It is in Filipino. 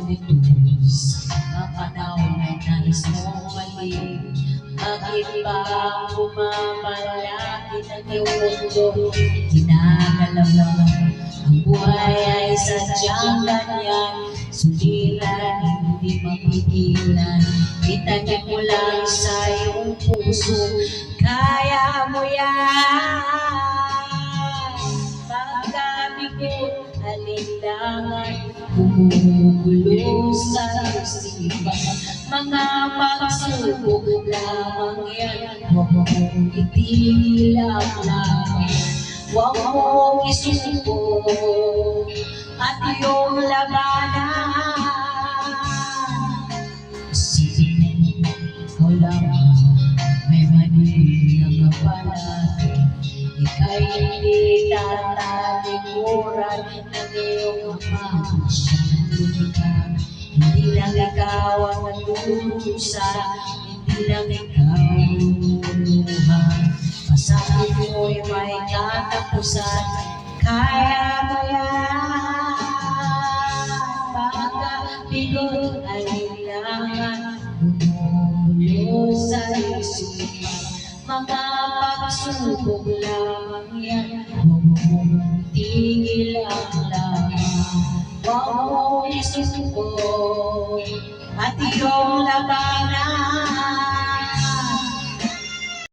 nito sa panahon na nais mong mali. Bakit ba bumabalaki ng iyong mundo? Ginagalaw lang ang buhay ay sadyang ganyan. Suliran, hindi mapigilan. Itagin mo lang sa iyong puso, kaya mo yan. Pagkabigot, alinlangan, bumubulo sa isipan. Mga pagsubok lamang yan, huwag mong itigil ang laban. Huwag mong isuko at iyong labanan. Kasi ikaw lamang may mali na kapalaran. Ika'y hindi tatalikuran ng iyong ama. Siyang lumikha. Hindi lang ikaw ang nagdurusa, hindi lang ikaw luluha. Pasakit mo'y may katapusan, kaya mo yan. Pagkabigot ay kailangan bumubulo sa isipan. Mga pagsubok lamang yan, huwag mong tigil ang laban. Huwag mong isuko at iyong labanan.